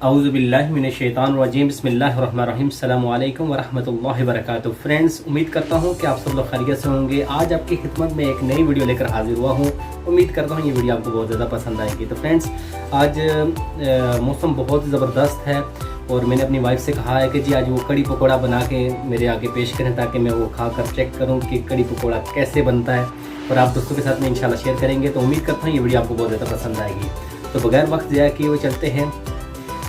औज़ुबिल्लाहि मिनश्शैतानिर्रजीम बिस्मिल्लाहिर्रहमानिर्रहीम अस्सलामु अलैकुम वरहमतुल्लाहि वबरकातुहू। फ्रेंड्स, उम्मीद करता हूँ कि आप सब लोग खैरियत से होंगे। आज आपकी खिदमत में एक नई वीडियो लेकर हाजिर हुआ हूँ। उम्मीद करता हूँ ये वीडियो आपको बहुत ज़्यादा पसंद आएगी। तो फ्रेंड्स, आज मौसम बहुत ज़बरदस्त है और मैंने अपनी वाइफ से कहा है कि जी आज वो कड़ी पकौड़ा बना के मेरे आगे पेश करें ताकि मैं वो खा कर चेक करूँ कि कड़ी पकौड़ा कैसे बनता है और आप दोस्तों के साथ में इंशाल्लाह शेयर करेंगे। तो उम्मीद करता हूँ ये वीडियो आपको बहुत ज़्यादा पसंद आएगी। तो बगैर वक्त ज़ाया किए हुए चलते हैं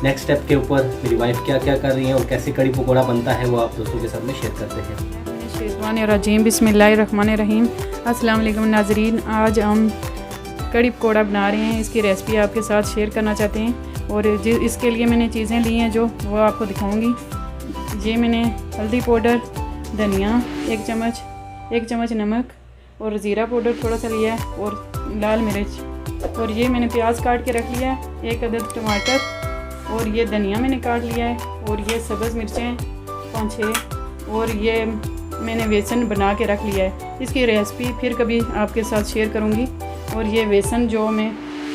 नेक्स्ट स्टेप के ऊपर। मेरी वाइफ क्या क्या कर रही है और कैसे कड़ी पकौड़ा बनता है वो आप दोस्तों के साथ में शेयर करते हैं। शैतानिर्रजीम बिस्मिल्लाहिर्रहमानिर्रहीम। अस्सलाम वालेकुम नाज़रीन, आज हम कड़ी पकौड़ा बना रहे हैं। इसकी रेसिपी आपके साथ शेयर करना चाहते हैं और इसके लिए मैंने चीज़ें ली हैं जो वो आपको दिखाऊंगी। ये मैंने हल्दी पाउडर, धनिया 1 चम्मच, 1 चम्मच नमक और ज़ीरा पाउडर थोड़ा सा लिया है और लाल मिर्च, और ये मैंने प्याज काट के रख लिया है, 1 अदद टमाटर, और ये धनिया मैंने काट लिया है, और ये सब्ज़ मिर्चें 5-6, और ये मैंने बेसन बना के रख लिया है। इसकी रेसिपी फिर कभी आपके साथ शेयर करूँगी। और ये बेसन जो मैं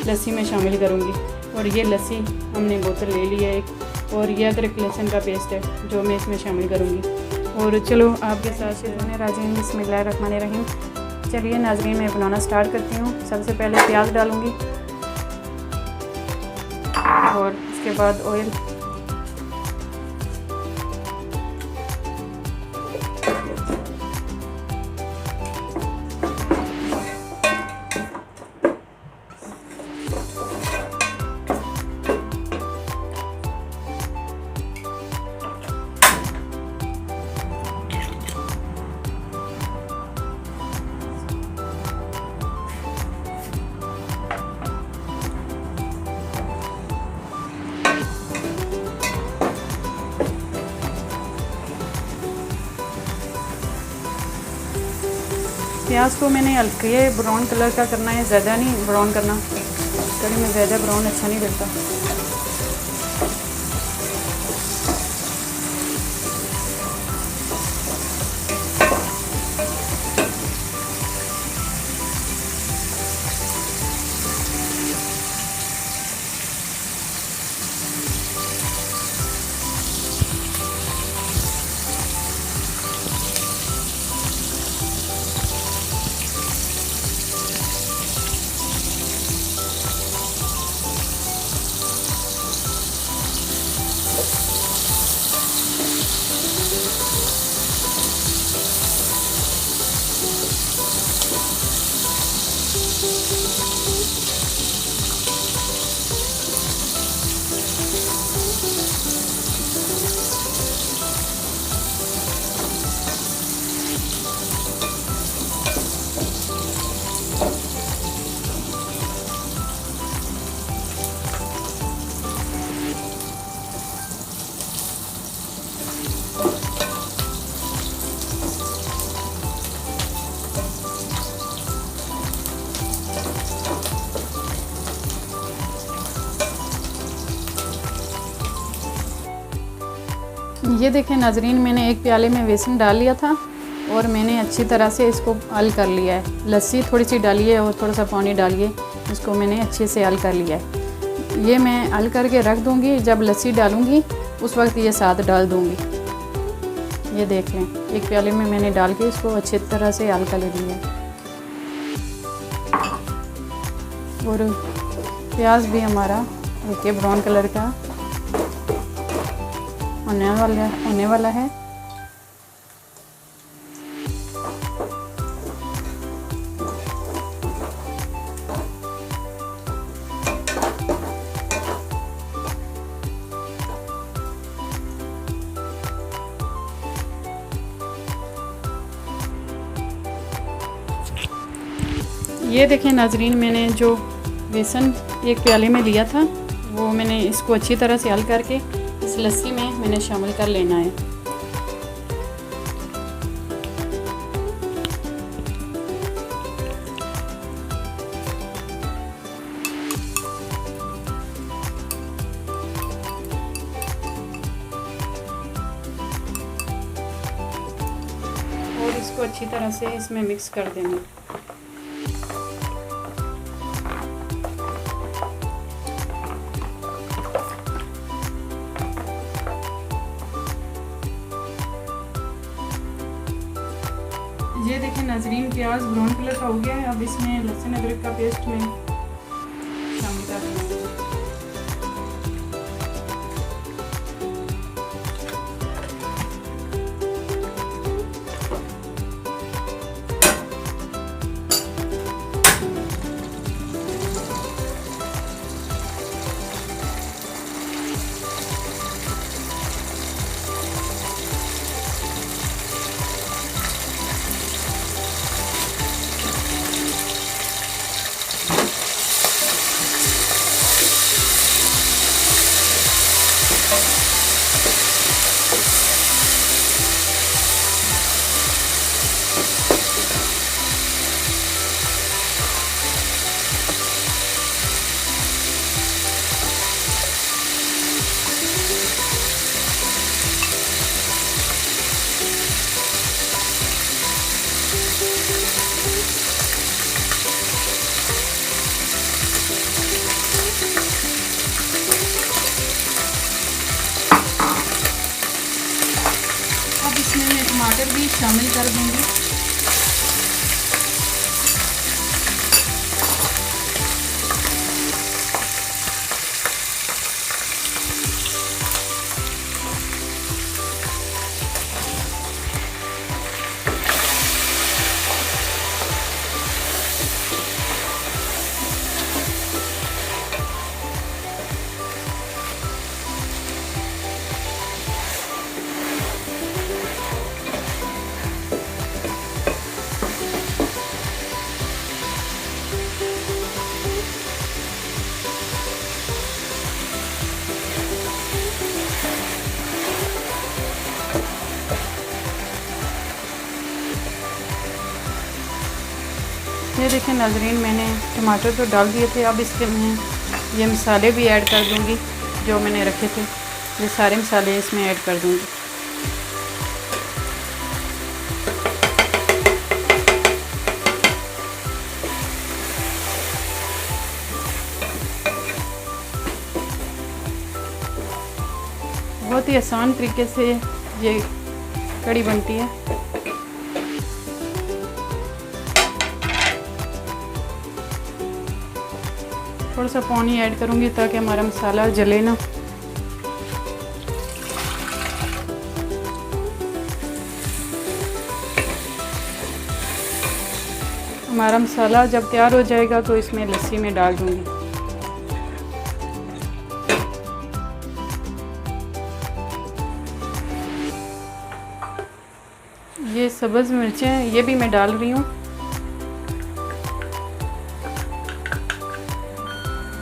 लस्सी में शामिल करूँगी, और ये लस्सी हमने बोतल ले ली है एक, और ये अदरक लहसुन का पेस्ट है जो मैं इसमें शामिल करूँगी। और चलो आपके साथ राजीम बिस्मिल्लाहिर्रहमानिर्रहीम। चलिए नाज़रीन, मैं बनाना स्टार्ट करती हूँ। सबसे पहले प्याज डालूँगी और उसके बाद ऑयल, प्याज को मैंने हल्के ब्राउन कलर का करना है, ज़्यादा नहीं ब्राउन करना। कड़ी में ज़्यादा ब्राउन अच्छा नहीं लगता। ये देखें नाजरीन, मैंने एक प्याले में बेसन डाल लिया था और मैंने अच्छी तरह से इसको हल कर लिया है। लस्सी थोड़ी सी डाली है और थोड़ा सा पानी डालिए, इसको मैंने अच्छे से हल कर लिया है। ये मैं हल करके रख दूँगी, जब लस्सी डालूँगी उस वक्त ये साथ डाल दूँगी। ये देख लें, एक प्याले में मैंने डाल के इसको अच्छी तरह से हल कर ले दिया है। और प्याज भी हमारा हल्के ब्राउन कलर का होने वाला है। ये देखें नाजरीन, मैंने जो बेसन एक प्याले में लिया था वो मैंने इसको अच्छी तरह से हल करके इस लस्सी में मैंने शामिल कर लेना है। और इसको अच्छी तरह से इसमें मिक्स कर देना। ये देखें नाजरीन, प्याज ब्राउन कलर का हो गया है। अब इसमें लहसुन अदरक का पेस्ट में शामिल कर दूँगी। अब इसमें मैं टमाटर भी शामिल कर दूंगी। ये देखें नाजरीन, मैंने टमाटर तो डाल दिए थे। अब इसके मैं ये मसाले भी ऐड कर दूंगी जो मैंने रखे थे। ये सारे मसाले इसमें ऐड कर दूंगी। बहुत ही आसान तरीके से ये कड़ी बनती है। थोड़ा सा पानी ऐड करूँगी ताकि हमारा मसाला जले ना। हमारा मसाला जब तैयार हो जाएगा तो इसमें लस्सी में डाल दूँगी। ये सब्ज़ मिर्चें ये भी मैं डाल रही हूँ।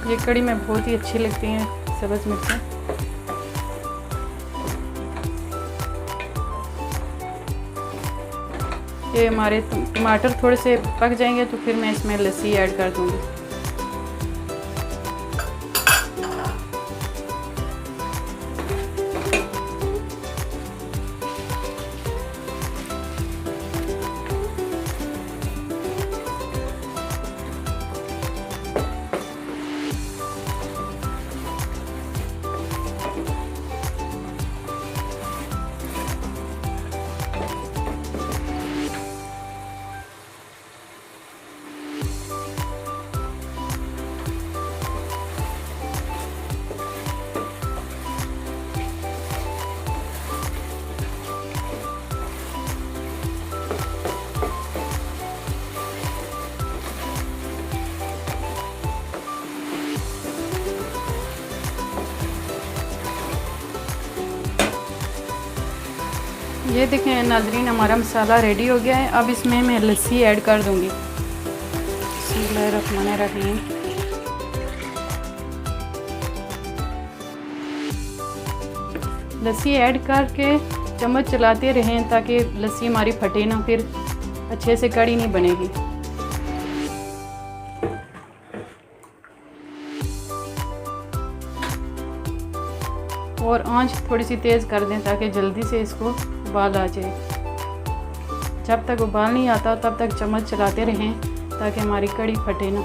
ये कड़ी में बहुत ही अच्छी लगती हैं सब्ज़ मिर्चें। ये हमारे टमाटर थोड़े से पक जाएंगे तो फिर मैं इसमें लस्सी ऐड कर दूँगी। ये देखें नाजरीन, हमारा मसाला रेडी हो गया है। अब इसमें मैं लस्सी ऐड कर दूंगी। बिस्मिल्लाहिर्रहमानिर्रहीम। लस्सी ऐड करके चम्मच चलाते रहें ताकि लस्सी हमारी फटे ना, फिर अच्छे से कड़ी नहीं बनेगी। और आंच थोड़ी सी तेज़ कर दें ताकि जल्दी से इसको उबाल आ जाए। जब तक उबाल नहीं आता तब तक चम्मच चलाते रहें ताकि हमारी कड़ी फटे ना।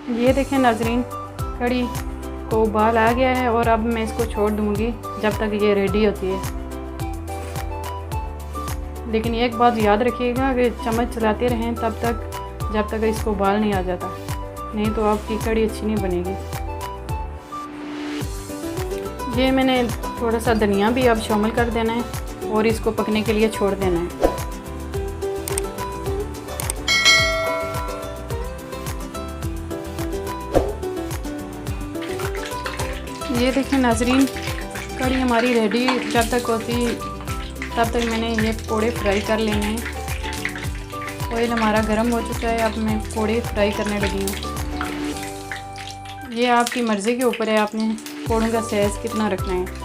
ये देखें नाजरीन, कड़ी को उबाल आ गया है और अब मैं इसको छोड़ दूँगी जब तक ये रेडी होती है। लेकिन एक बात याद रखिएगा कि चम्मच चलाते रहें तब तक जब तक इसको उबाल नहीं आ जाता, नहीं तो आपकी कड़ी अच्छी नहीं बनेगी। ये मैंने थोड़ा सा धनिया भी अब शामिल कर देना है और इसको पकने के लिए छोड़ देना है। ये देखें नाजरीन, कड़ी हमारी रेडी जब तक होती तब तक मैंने ये पकौड़े फ्राई कर लेने हैं। ऑयल हमारा गर्म हो चुका है, अब मैं पकौड़े फ्राई करने लगी हूँ। ये आपकी मर्ज़ी के ऊपर है, आपने पकौड़ों का साइज़ कितना रखना है।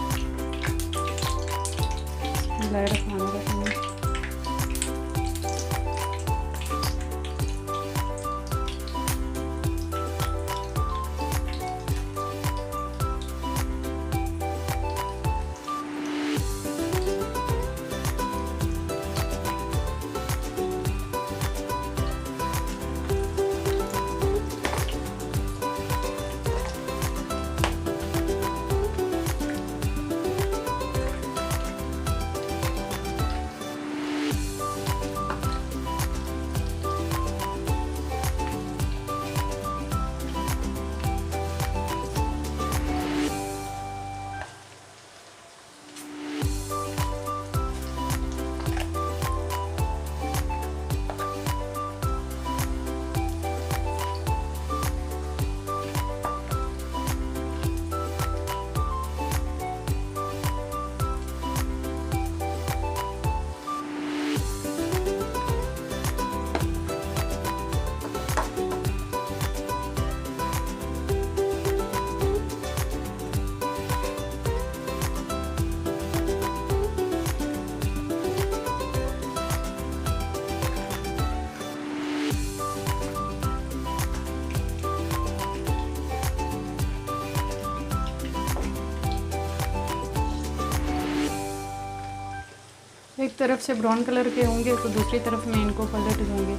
एक तरफ से ब्राउन कलर के होंगे तो दूसरी तरफ मैं इनको पलट दूँगी।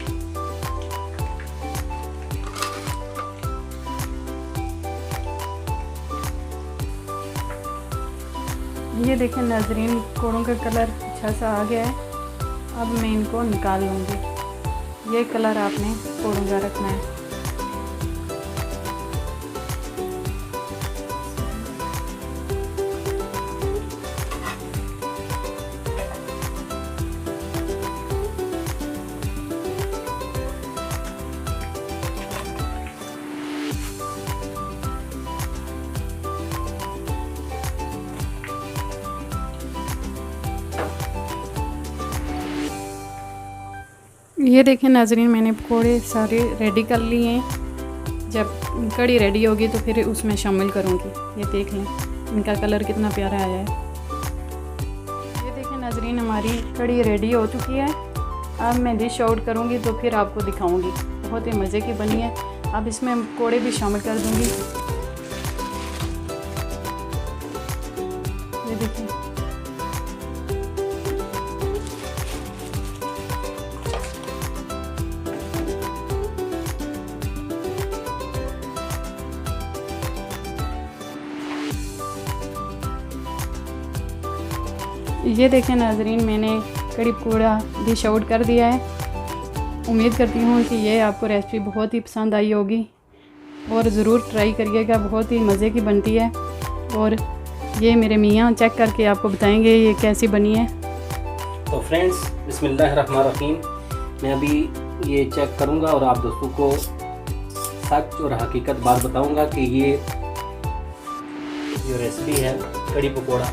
ये देखें नाजरीन, पकौड़ों का कलर अच्छा सा आ गया है। अब मैं इनको निकाल लूँगी। ये कलर आपने पकौड़ों का रखना है। ये देखें नाजरीन, मैंने पकौड़े सारे रेडी कर लिए हैं। जब कड़ी रेडी होगी तो फिर उसमें शामिल करूँगी। ये देख लें इनका कलर कितना प्यारा आया है। ये देखें नाजरीन, हमारी कड़ी रेडी हो चुकी है। अब मैं डिश आउट करूँगी तो फिर आपको दिखाऊँगी। बहुत ही मज़े की बनी है। अब इसमें पकौड़े भी शामिल कर दूँगी। ये देखें, ये देखें नाजरीन, मैंने कड़ी पकौड़ा डिश आउट कर दिया है। उम्मीद करती हूँ कि ये आपको रेसिपी बहुत ही पसंद आई होगी और ज़रूर ट्राई करिएगा। बहुत ही मज़े की बनती है और ये मेरे मियाँ चेक करके आपको बताएंगे ये कैसी बनी है। तो फ्रेंड्स, बिस्मिल्लाहिर्रहमानिर्रहीम, मैं अभी ये चेक करूँगा और आप दोस्तों को सच और हकीकत बात बताऊँगा कि ये जो रेसिपी है कड़ी पकौड़ा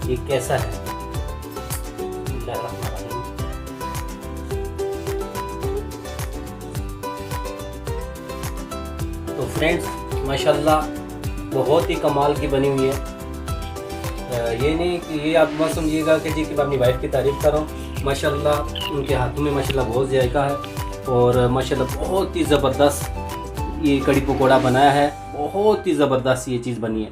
ये कैसा है। तो फ्रेंड्स, माशाल्लाह बहुत ही कमाल की बनी हुई है। ये नहीं कि ये आप मत समझिएगा कि जी कि मैं अपनी वाइफ की तारीफ़ कर रहा हूँ। माशाल्लाह उनके हाथों में माशाल्लाह बहुत जायका है और माशाल्लाह बहुत ही ज़बरदस्त ये कड़ी पकौड़ा बनाया है। बहुत ही ज़बरदस्त ये चीज़ बनी है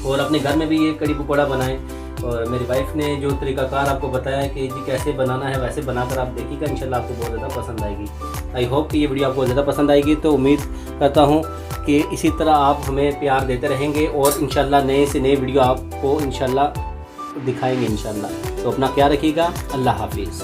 और अपने घर में भी ये कड़ी पकौड़ा बनाएं। और मेरी वाइफ ने जो तरीक़ाकार आपको बताया है कि जी कैसे बनाना है वैसे बनाकर आप देखिएगा, इंशाल्लाह आपको बहुत ज़्यादा पसंद आएगी। आई होप कि ये वीडियो आपको ज़्यादा पसंद आएगी। तो उम्मीद करता हूँ कि इसी तरह आप हमें प्यार देते रहेंगे और इंशाल्लाह नए से नए वीडियो आपको इंशाल्लाह दिखाएंगे इंशाल्लाह। तो अपना ख्याल रखिएगा। अल्लाह हाफिज़।